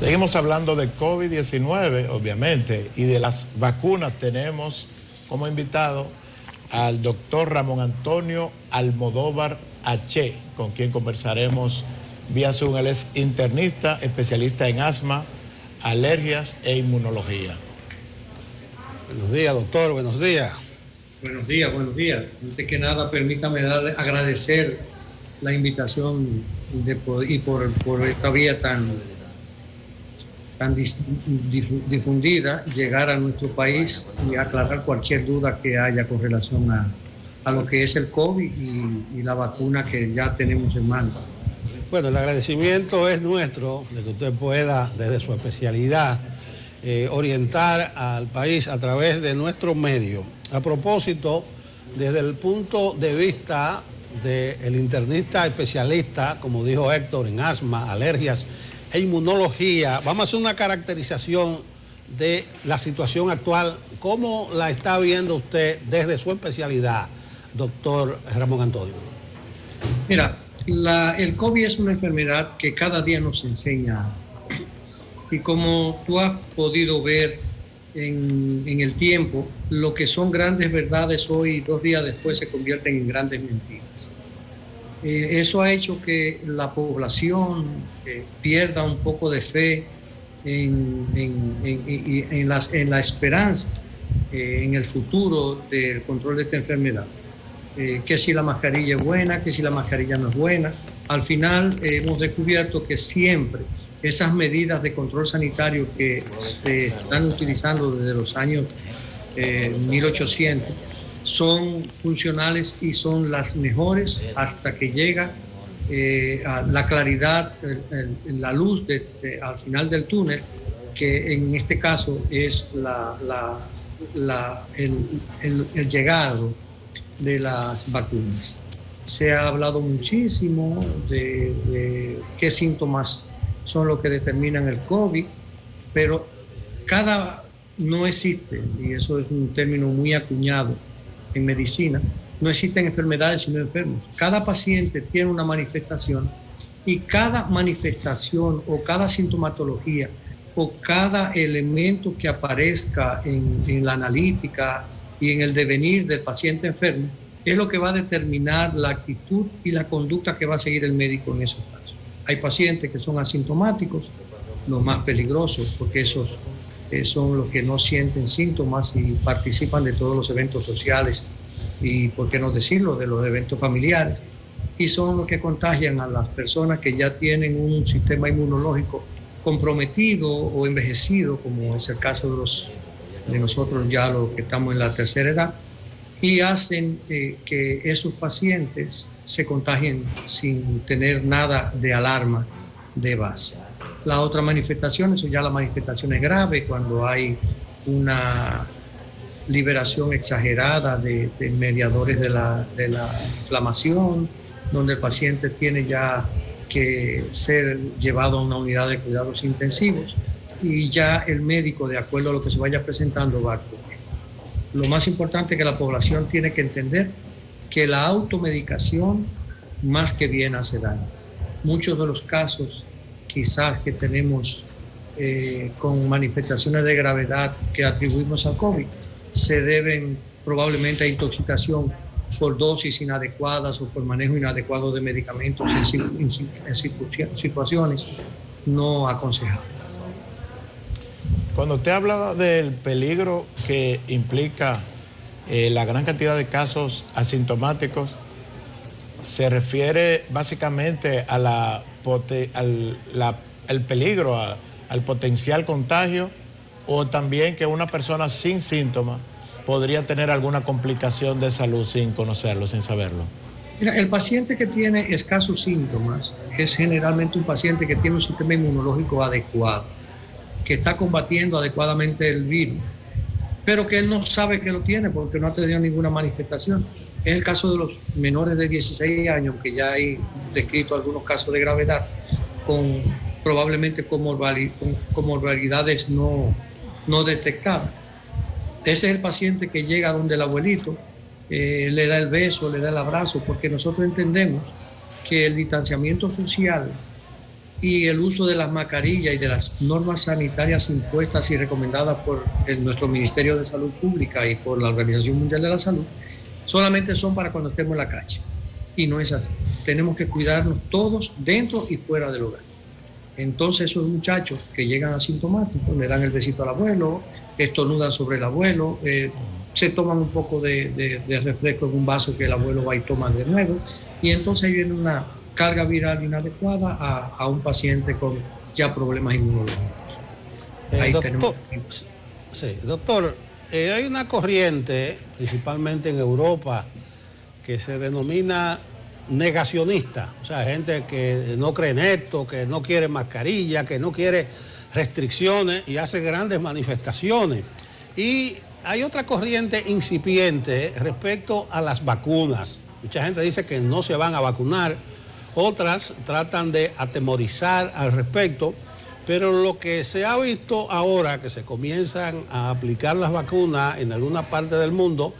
Seguimos hablando de COVID-19, obviamente, y de las vacunas. Tenemos como invitado al doctor Ramón Antonio Almodóvar H., con quien conversaremos vía Zoom. Él es internista, especialista en asma, alergias e inmunología. Buenos días, doctor, buenos días. Buenos días, buenos días. Antes que nada, permítame agradecer la invitación y por esta vía tan difundida, llegar a nuestro país y aclarar cualquier duda que haya con relación a lo que es el COVID y la vacuna que ya tenemos en mano. Bueno, el agradecimiento es nuestro de que usted pueda, desde su especialidad, orientar al país a través de nuestro medio. A propósito, desde el punto de vista del internista especialista, como dijo Héctor, en asma, alergias e inmunología, vamos a hacer una caracterización de la situación actual. ¿Cómo la está viendo usted desde su especialidad, doctor Ramón Antonio? Mira, el COVID es una enfermedad que cada día nos enseña. Y como tú has podido ver en el tiempo, lo que son grandes verdades hoy, 2 días después, se convierten en grandes mentiras. Eso ha hecho que la población pierda un poco de fe en la esperanza, en el futuro del control de esta enfermedad. Que si la mascarilla es buena, que si la mascarilla no es buena. Al final hemos descubierto que siempre esas medidas de control sanitario que se están utilizando desde los años 1800 son funcionales y son las mejores hasta que llega a la claridad, la luz al final del túnel, que en este caso es el llegado de las vacunas. Se ha hablado muchísimo de qué síntomas son los que determinan el COVID, pero no existe, y eso es un término muy acuñado en medicina, no existen enfermedades sino enfermos. Cada paciente tiene una manifestación y cada manifestación o cada sintomatología o cada elemento que aparezca en la analítica y en el devenir del paciente enfermo es lo que va a determinar la actitud y la conducta que va a seguir el médico en esos casos. Hay pacientes que son asintomáticos, los más peligrosos, porque esos son los que no sienten síntomas y participan de todos los eventos sociales y, por qué no decirlo, de los eventos familiares, y son los que contagian a las personas que ya tienen un sistema inmunológico comprometido o envejecido, como es el caso de nosotros ya los que estamos en la tercera edad, y hacen que esos pacientes se contagien sin tener nada de alarma de base. La otra manifestación, eso ya la manifestación es grave, cuando hay una liberación exagerada de mediadores de la inflamación, donde el paciente tiene ya que ser llevado a una unidad de cuidados intensivos y ya el médico, de acuerdo a lo que se vaya presentando, va a actuar. Lo más importante es que la población tiene que entender que la automedicación más que bien hace daño. Muchos de los casos quizás que tenemos con manifestaciones de gravedad que atribuimos al COVID se deben probablemente a intoxicación por dosis inadecuadas o por manejo inadecuado de medicamentos en situaciones no aconsejables. Cuando usted hablaba del peligro que implica la gran cantidad de casos asintomáticos, se refiere básicamente a el peligro, al potencial contagio, o también que una persona sin síntomas podría tener alguna complicación de salud sin conocerlo, sin saberlo. Mira, el paciente que tiene escasos síntomas es generalmente un paciente que tiene un sistema inmunológico adecuado, que está combatiendo adecuadamente el virus, pero que él no sabe que lo tiene porque no ha tenido ninguna manifestación. Es el caso de los menores de 16 años, que ya hay descrito algunos casos de gravedad, con probablemente comorbilidades no detectadas. Ese es el paciente que llega donde el abuelito, le da el beso, le da el abrazo, porque nosotros entendemos que el distanciamiento social y el uso de las mascarillas y de las normas sanitarias impuestas y recomendadas por nuestro Ministerio de Salud Pública y por la Organización Mundial de la Salud, solamente son para cuando estemos en la calle. Y no es así. Tenemos que cuidarnos todos dentro y fuera del hogar. Entonces esos muchachos que llegan asintomáticos le dan el besito al abuelo, estornudan sobre el abuelo, se toman un poco de refresco en un vaso que el abuelo va y toma de nuevo, y entonces viene una carga viral inadecuada a un paciente con ya problemas inmunológicos. Ahí doctor, sí, doctor, hay una corriente, principalmente en Europa, que se denomina negacionista, o sea, gente que no cree en esto, que no quiere mascarilla, que no quiere restricciones y hace grandes manifestaciones. Y hay otra corriente incipiente respecto a las vacunas. Mucha gente dice que no se van a vacunar, otras tratan de atemorizar al respecto, pero lo que se ha visto ahora que se comienzan a aplicar las vacunas en alguna parte del mundo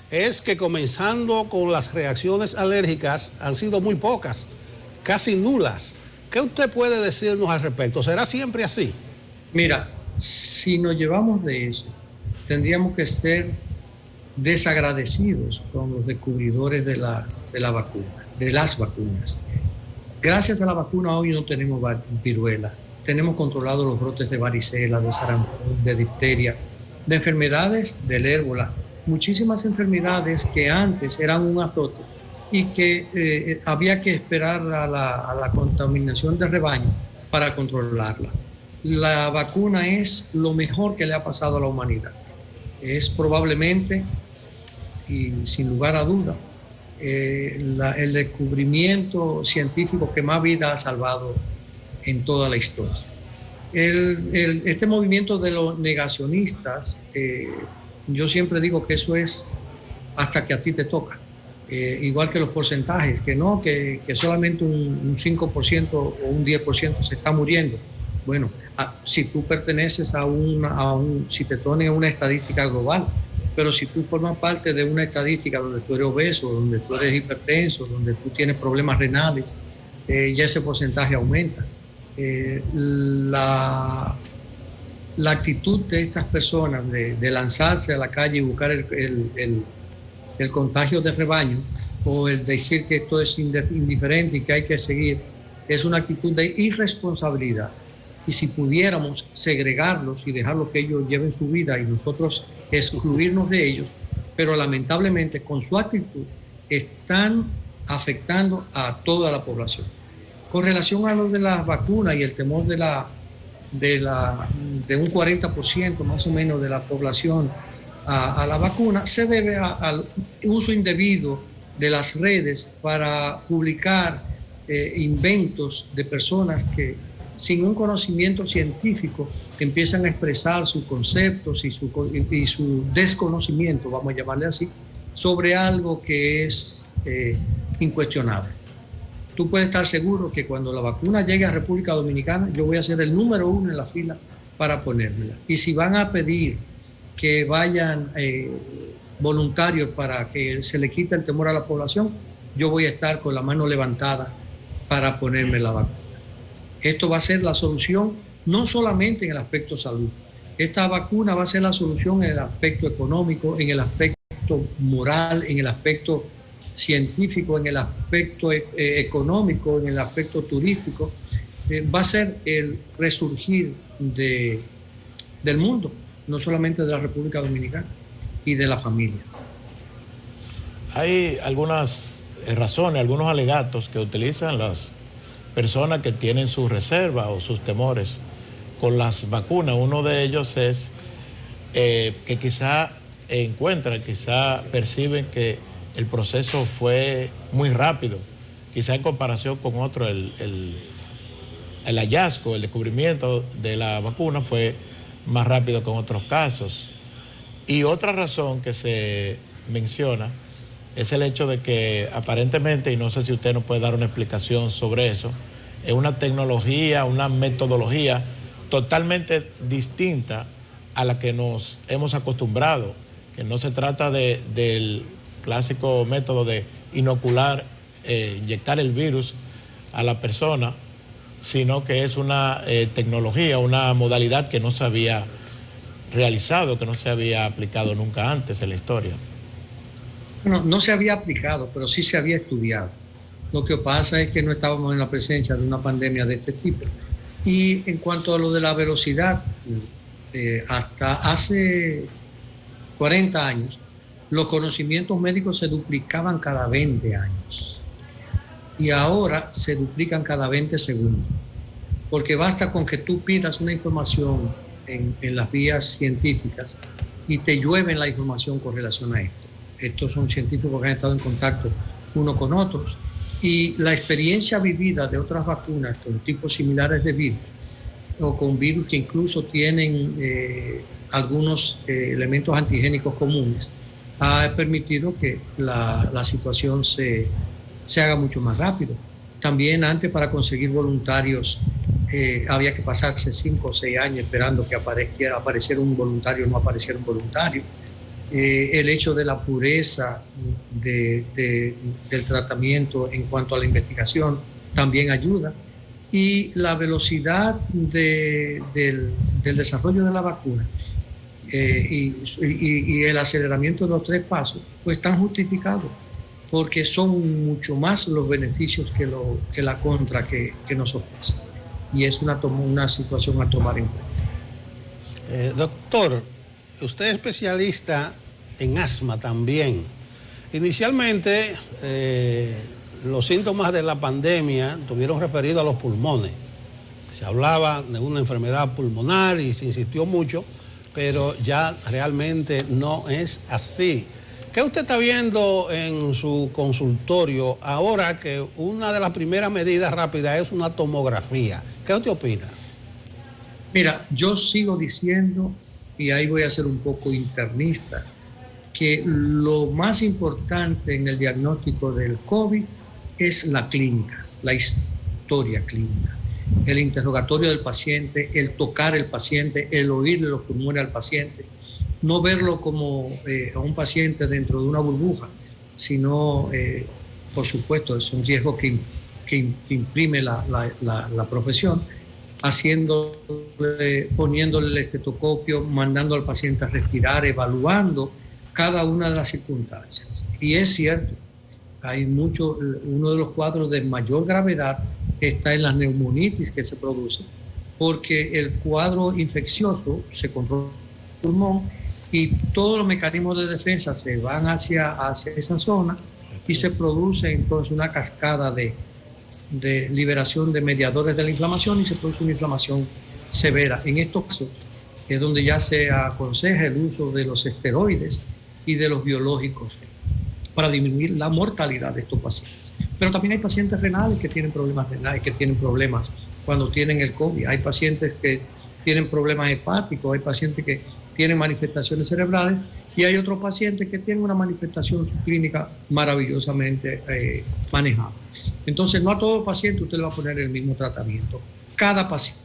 es que comenzando con las reacciones alérgicas han sido muy pocas, casi nulas. ¿Qué usted puede decirnos al respecto? ¿Será siempre así? Mira, si nos llevamos de eso, tendríamos que ser desagradecidos con los descubridores de la vacuna, de las vacunas. Gracias a la vacuna hoy no tenemos viruela, tenemos controlados los brotes de varicela, de sarampión, de difteria, de enfermedades del ébola, muchísimas enfermedades que antes eran un azote y que había que esperar a la contaminación de rebaño para controlarla. La vacuna es lo mejor que le ha pasado a la humanidad. Es probablemente, y sin lugar a duda, el descubrimiento científico que más vida ha salvado en toda la historia. Este movimiento de los negacionistas, yo siempre digo que eso es hasta que a ti te toca. Igual que los porcentajes, que no, que solamente un 5% o un 10% se está muriendo. Bueno, si tú perteneces si te ponen una estadística global, pero si tú formas parte de una estadística donde tú eres obeso, donde tú eres hipertenso, donde tú tienes problemas renales, ya ese porcentaje aumenta. La actitud de estas personas de lanzarse a la calle y buscar el contagio de rebaño, o el decir que esto es indiferente y que hay que seguir, es una actitud de irresponsabilidad. Y si pudiéramos segregarlos y dejarlos que ellos lleven su vida y nosotros excluirnos de ellos, pero lamentablemente con su actitud están afectando a toda la población. Con relación a lo de las vacunas y el temor de un 40% más o menos de la población a la vacuna, se debe al uso indebido de las redes para publicar inventos de personas que sin un conocimiento científico empiezan a expresar sus conceptos y su desconocimiento, vamos a llamarle así, sobre algo que es incuestionable. Tú puedes estar seguro que cuando la vacuna llegue a República Dominicana, yo voy a ser el número 1 en la fila para ponérmela. Y si van a pedir que vayan voluntarios para que se le quite el temor a la población, yo voy a estar con la mano levantada para ponerme la vacuna. Esto va a ser la solución no solamente en el aspecto salud. Esta vacuna va a ser la solución en el aspecto económico, en el aspecto moral, en el aspecto científico, en el aspecto económico, en el aspecto turístico. Va a ser el resurgir del mundo, no solamente de la República Dominicana y de la familia. Hay algunas razones, algunos alegatos que utilizan las personas que tienen sus reservas o sus temores con las vacunas. Uno de ellos es que quizá perciben que el proceso fue muy rápido, quizá en comparación con otro, el hallazgo, el descubrimiento de la vacuna fue más rápido que en otros casos. Y otra razón que se menciona es el hecho de que aparentemente, y no sé si usted nos puede dar una explicación sobre eso, es una tecnología, una metodología totalmente distinta a la que nos hemos acostumbrado, que no se trata del clásico método de inocular, inyectar el virus a la persona, sino que es una tecnología, una modalidad que no se había realizado, que no se había aplicado nunca antes en la historia. Bueno, no se había aplicado, pero sí se había estudiado. Lo que pasa es que no estábamos en la presencia de una pandemia de este tipo. Y en cuanto a lo de la velocidad, hasta hace 40 años, los conocimientos médicos se duplicaban cada 20 años. Y ahora se duplican cada 20 segundos. Porque basta con que tú pidas una información en las vías científicas y te llueve la información con relación a esto. Estos son científicos que han estado en contacto unos con otros. Y la experiencia vivida de otras vacunas con tipos similares de virus o con virus que incluso tienen algunos elementos antigénicos comunes ha permitido que la situación se haga mucho más rápido. También antes, para conseguir voluntarios había que pasarse 5 o 6 años esperando que apareciera un voluntario o no apareciera un voluntario. El hecho de la pureza del tratamiento en cuanto a la investigación también ayuda, y la velocidad del desarrollo de la vacuna y el aceleramiento de los 3 pasos pues están justificados, porque son mucho más los beneficios que la contra que nos ofrece, y es una situación a tomar en cuenta. Doctor, usted es especialista en asma también. Inicialmente, los síntomas de la pandemia estuvieron referidos a los pulmones. Se hablaba de una enfermedad pulmonar y se insistió mucho, pero ya realmente no es así. ¿Qué usted está viendo en su consultorio ahora que una de las primeras medidas rápidas es una tomografía? ¿Qué usted opina? Mira, yo sigo diciendo, y ahí voy a ser un poco internista, que lo más importante en el diagnóstico del COVID es la clínica, la historia clínica, el interrogatorio del paciente, el tocar al paciente, el oírle los pulmones al paciente, no verlo como a un paciente dentro de una burbuja, sino, por supuesto, es un riesgo que imprime la profesión, poniéndole el estetoscopio, mandando al paciente a respirar, evaluando cada una de las circunstancias. Y es cierto, uno de los cuadros de mayor gravedad está en la neumonitis que se produce, porque el cuadro infeccioso se controla el pulmón y todos los mecanismos de defensa se van hacia esa zona y se produce entonces una cascada de liberación de mediadores de la inflamación y se produce una inflamación severa. En estos casos es donde ya se aconseja el uso de los esteroides y de los biológicos para disminuir la mortalidad de estos pacientes. Pero también hay pacientes renales que tienen problemas renales, que tienen problemas cuando tienen el COVID. Hay pacientes que tienen problemas hepáticos, hay pacientes que tienen manifestaciones cerebrales y hay otros pacientes que tienen una manifestación subclínica maravillosamente manejable. Entonces, no a todo paciente usted le va a poner el mismo tratamiento. Cada paciente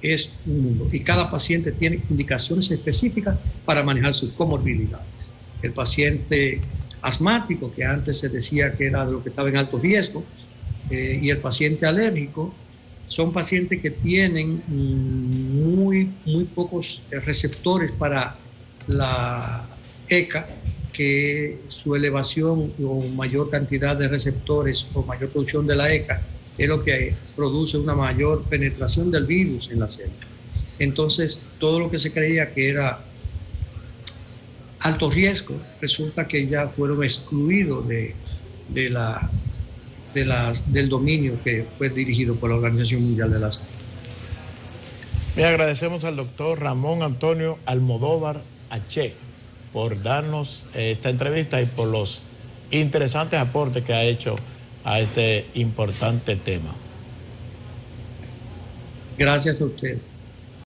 es un mundo y cada paciente tiene indicaciones específicas para manejar sus comorbilidades. El paciente asmático, que antes se decía que era de lo que estaba en alto riesgo, y el paciente alérgico, son pacientes que tienen muy pocos receptores para la ECA, que su elevación o mayor cantidad de receptores o mayor producción de la ECA es lo que produce una mayor penetración del virus en la célula. Entonces, todo lo que se creía que era alto riesgo, resulta que ya fueron excluidos del dominio que fue dirigido por la Organización Mundial de la Salud. Bien, agradecemos al doctor Ramón Antonio Almodóvar H. por darnos esta entrevista y por los interesantes aportes que ha hecho a este importante tema. Gracias a usted.